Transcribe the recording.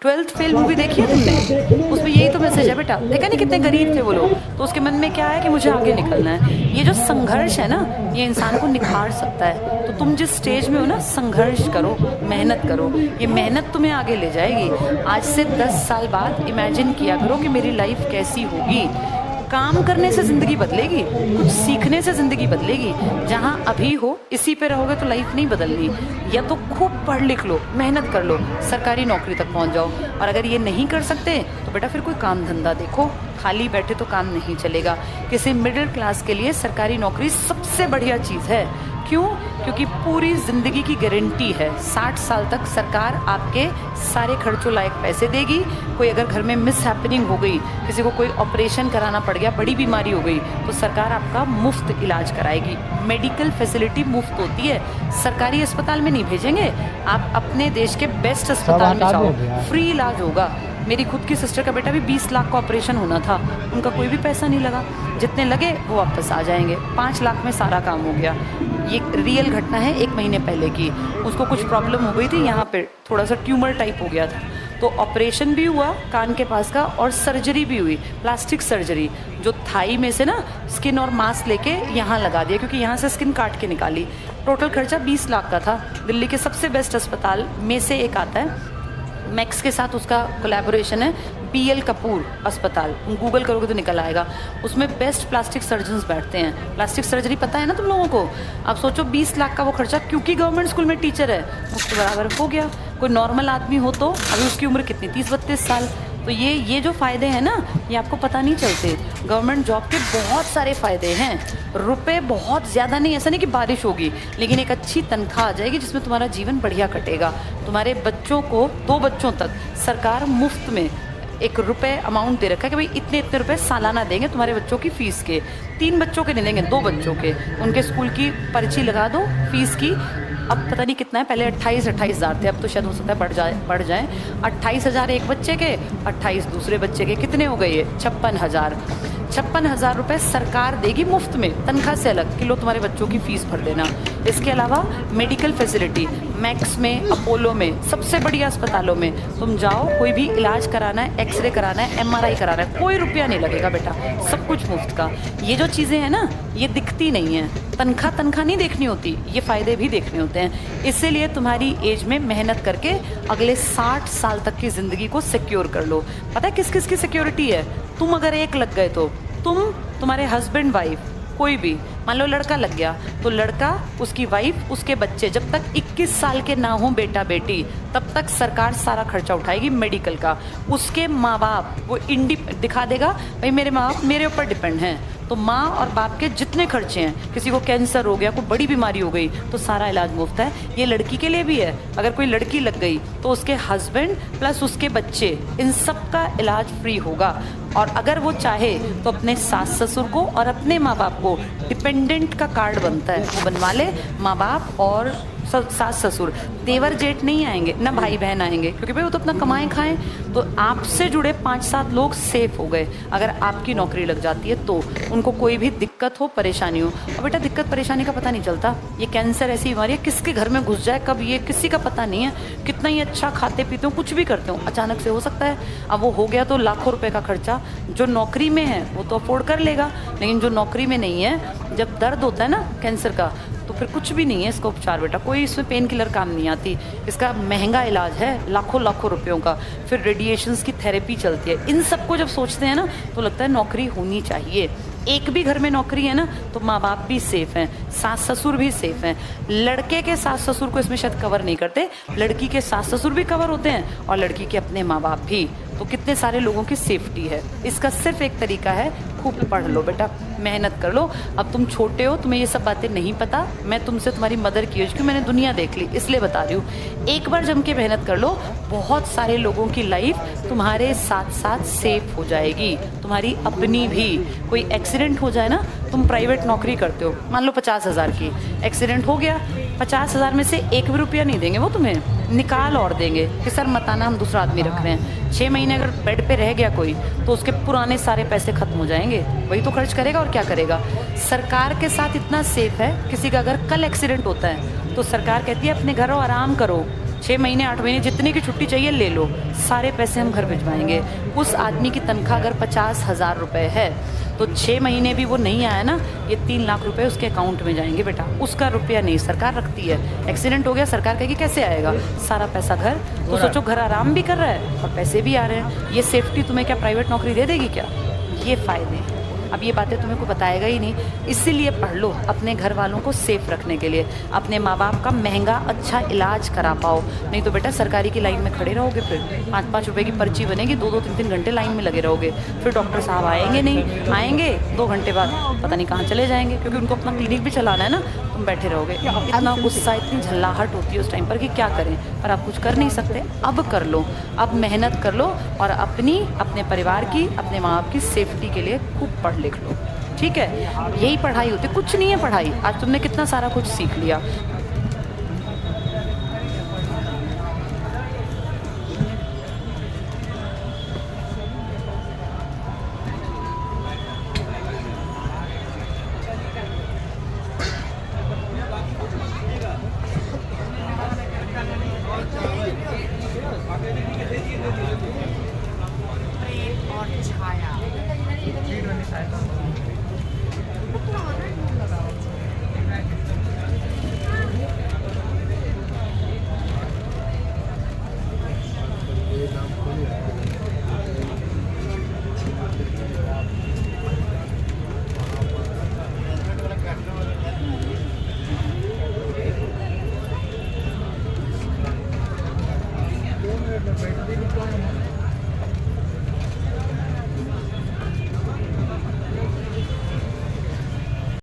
Twelfth fail movie देखी है तुमने? उसमें यही तो मैसेज है बेटा। देखा नहीं कितने गरीब थे वो लोग, तो उसके मन में क्या है कि मुझे आगे निकलना है। ये जो संघर्ष है ना, ये इंसान को निखार सकता है। तो तुम जिस स्टेज में हो ना, संघर्ष करो, मेहनत करो, ये मेहनत तुम्हें आगे ले जाएगी। आज से 10 साल बाद इमेजिन किया करो कि मेरी लाइफ कैसी होगी। काम करने से जिंदगी बदलेगी, कुछ सीखने से जिंदगी बदलेगी। जहां अभी हो इसी पे रहोगे तो लाइफ नहीं बदलनी। या तो खूब पढ़ लिख लो, मेहनत कर लो, सरकारी नौकरी तक पहुंच जाओ। और अगर ये नहीं कर सकते तो बेटा फिर कोई काम धंधा देखो। खाली बैठे तो काम नहीं चलेगा। किसी मिडिल क्लास के लिए सरकारी नौकरी सबसे बढ़िया चीज़ है। क्यों? क्योंकि पूरी जिंदगी की गारंटी है। 60 साल तक सरकार आपके सारे खर्चों लायक पैसे देगी। कोई अगर घर में मिस हैपनिंग हो गई, किसी को कोई ऑपरेशन कराना पड़ गया, बड़ी बीमारी हो गई, तो सरकार आपका मुफ्त इलाज कराएगी। मेडिकल फैसिलिटी मुफ्त होती है। सरकारी अस्पताल में नहीं भेजेंगे, आप अपने देश के बेस्ट अस्पताल में जाओ, फ्री इलाज होगा। मेरी खुद की सिस्टर का बेटा भी 20 लाख का ऑपरेशन होना था, उनका कोई भी पैसा नहीं लगा। जितने लगे वो वापस आ जाएंगे। 5 लाख में सारा काम हो गया। ये रियल घटना है 1 महीने पहले की। उसको कुछ प्रॉब्लम हो गई थी, यहाँ पे थोड़ा सा ट्यूमर टाइप हो गया था, तो ऑपरेशन भी हुआ कान के पास का और सर्जरी भी हुई, प्लास्टिक सर्जरी। जो थाई में से ना स्किन और मांस लेके यहाँ लगा दिया, क्योंकि यहाँ से स्किन काट के निकाली। टोटल खर्चा 20 लाख का था। दिल्ली के सबसे बेस्ट अस्पताल में से एक आता है, मैक्स के साथ उसका कोलैबोरेशन है, BL कपूर अस्पताल। गूगल करोगे तो निकल आएगा। उसमें बेस्ट प्लास्टिक सर्जन्स बैठते हैं। प्लास्टिक सर्जरी पता है ना तुम लोगों को? अब सोचो 20 लाख का वो खर्चा, क्योंकि गवर्नमेंट स्कूल में टीचर है, उसके बराबर हो गया। कोई नॉर्मल आदमी हो तो अभी उसकी उम्र कितनी, 30-32 साल। तो ये जो फ़ायदे हैं ना, ये आपको पता नहीं चलते। गवर्नमेंट जॉब के बहुत सारे फ़ायदे हैं। रुपए बहुत ज़्यादा नहीं, ऐसा नहीं कि बारिश होगी, लेकिन एक अच्छी तनख्वाह आ जाएगी जिसमें तुम्हारा जीवन बढ़िया कटेगा। तुम्हारे बच्चों को 2 बच्चों तक सरकार मुफ्त में एक रुपए अमाउंट दे रखा है कि भाई इतने इतने रुपए सालाना देंगे तुम्हारे बच्चों की फीस के। 3 बच्चों के नहीं देंगे, 2 बच्चों के। उनके स्कूल की पर्ची लगा दो फीस की। अब पता नहीं कितना है, पहले 28 हज़ार थे, अब तो शायद हो सकता है बढ़ जाए। 28 हज़ार एक बच्चे के, 28 दूसरे बच्चे के, कितने हो गए ये? 56 हज़ार। 56 हज़ार रुपये सरकार देगी मुफ्त में, तनख्वाह से अलग, कि लो तुम्हारे बच्चों की फीस भर देना। इसके अलावा मेडिकल फैसिलिटी, मैक्स में, अपोलो में, सबसे बढ़िया अस्पतालों में तुम जाओ, कोई भी इलाज कराना है, एक्सरे कराना है, MRI कराना है, कोई रुपया नहीं लगेगा बेटा, सब कुछ मुफ्त का। ये जो चीज़ें हैं ना, ये दिखती नहीं है। तनख्वाह नहीं देखनी होती, ये फ़ायदे भी देखने होते हैं। इसीलिए तुम्हारी एज में मेहनत करके अगले 60 साल तक की ज़िंदगी को सिक्योर कर लो। पता है किस किस की सिक्योरिटी है? तुम अगर एक लग गए तो तुम्हारे हस्बैंड वाइफ, कोई भी, मान लो लड़का लग गया तो लड़का, उसकी वाइफ, उसके बच्चे, जब तक 21 साल के ना हो बेटा बेटी, तब तक सरकार सारा खर्चा उठाएगी मेडिकल का। उसके माँ बाप वो दिखा देगा, भाई मेरे माँ बाप मेरे ऊपर डिपेंड हैं। तो माँ और बाप के जितने खर्चे हैं, किसी को कैंसर हो गया, कोई बड़ी बीमारी हो गई, तो सारा इलाज मुफ्त है। ये लड़की के लिए भी है। अगर कोई लड़की लग गई तो उसके हस्बैंड प्लस उसके बच्चे, इन सब का इलाज फ्री होगा। और अगर वो चाहे तो अपने सास ससुर को और अपने माँ बाप को, डिपेंडेंट का कार्ड बनता है, वो बनवा ले। माँ बाप और सास ससुर, देवर जेठ नहीं आएंगे, ना भाई बहन आएंगे, क्योंकि भाई वो तो अपना कमाएं खाएं। तो आपसे जुड़े 5-7 लोग सेफ हो गए। अगर आपकी नौकरी लग जाती है तो उनको कोई भी दिक्कत हो, परेशानी हो। और बेटा दिक्कत परेशानी का पता नहीं चलता। ये कैंसर ऐसी बीमारी है, किसके घर में घुस जाए कब, ये किसी का पता नहीं है। कितना ही अच्छा खाते पीते हो, कुछ भी करते हो, अचानक से हो सकता है। अब वो हो गया तो लाखों रुपए का खर्चा। जो नौकरी में है वो तो अफोर्ड कर लेगा, लेकिन जो नौकरी में नहीं है, जब दर्द होता है ना कैंसर का, तो फिर कुछ भी नहीं है इसका उपचार बेटा। कोई इसमें पेन किलर काम नहीं आती। इसका महंगा इलाज है, लाखों रुपयों का। फिर रेडिएशंस की थेरेपी चलती है। इन सबको जब सोचते हैं ना, तो लगता है नौकरी होनी चाहिए। एक भी घर में नौकरी है ना, तो माँ बाप भी सेफ हैं, सास ससुर भी सेफ हैं। लड़के के सास ससुर को इसमें शायद कवर नहीं करते, लड़की के सास ससुर भी कवर होते हैं, और लड़की के अपने माँ बाप भी। तो कितने सारे लोगों की सेफ्टी है। इसका सिर्फ एक तरीका है, खूब पढ़ लो बेटा, मेहनत कर लो। अब तुम छोटे हो, तुम्हें ये सब बातें नहीं पता। मैं तुमसे तुम्हारी मदर की एज, क्योंकि मैंने दुनिया देख ली, इसलिए बता रही हूँ। एक बार जम के मेहनत कर लो, बहुत सारे लोगों की लाइफ तुम्हारे साथ साथ सेफ हो जाएगी, तुम्हारी अपनी भी। कोई एक्सीडेंट हो जाए ना, तुम प्राइवेट नौकरी करते हो, मान लो 50 हज़ार की, एक्सीडेंट हो गया, 50 हज़ार में से 1 भी रुपया नहीं देंगे वो तुम्हें, निकाल और देंगे कि सर मत आना, हम दूसरा आदमी रख रहे हैं। 6 महीने अगर बेड पे रह गया कोई, तो उसके पुराने सारे पैसे खत्म हो जाएंगे। वही तो खर्च करेगा और क्या करेगा। सरकार के साथ इतना सेफ है, किसी का अगर कल एक्सीडेंट होता है तो सरकार कहती है अपने घर आराम करो, 6 महीने 8 महीने जितने की छुट्टी चाहिए ले लो, सारे पैसे हम घर भिजवाएंगे। उस आदमी की तनख्वाह अगर 50,000 रुपये है तो 6 महीने भी वो नहीं आया ना, ये 3 लाख रुपए उसके अकाउंट में जाएंगे बेटा। उसका रुपया नहीं, सरकार रखती है। एक्सीडेंट हो गया, सरकार कहेगी कैसे आएगा, सारा पैसा घर। तो सोचो, घर आराम भी कर रहा है और पैसे भी आ रहे हैं। ये सेफ्टी तुम्हें क्या प्राइवेट नौकरी दे देगी क्या? ये फ़ायदे हैं। अब ये बातें तुम्हें को बताएगा ही नहीं, इसीलिए पढ़ लो अपने घर वालों को सेफ रखने के लिए, अपने माँ बाप का महंगा अच्छा इलाज करा पाओ। नहीं तो बेटा सरकारी की लाइन में खड़े रहोगे, फिर 5-5 रुपए की पर्ची बनेगी, 2-2 3-3 घंटे लाइन में लगे रहोगे। फिर डॉक्टर साहब आएंगे नहीं, आएंगे 2 घंटे बाद पता नहीं कहाँ चले जाएंगे, क्योंकि उनको अपना क्लिनिक भी चलाना है ना। तुम बैठे रहोगे, इतना गुस्सा इतनी झल्लाहट होती है उस टाइम पर कि क्या करें, पर आप कुछ कर नहीं सकते। अब कर लो, अब मेहनत कर लो और अपने परिवार की, अपने माँ बाप की सेफ्टी के लिए खूब पढ़ लिख लो, ठीक है? यही पढ़ाई होती है, कुछ नहीं है पढ़ाई। आज तुमने कितना सारा कुछ सीख लिया।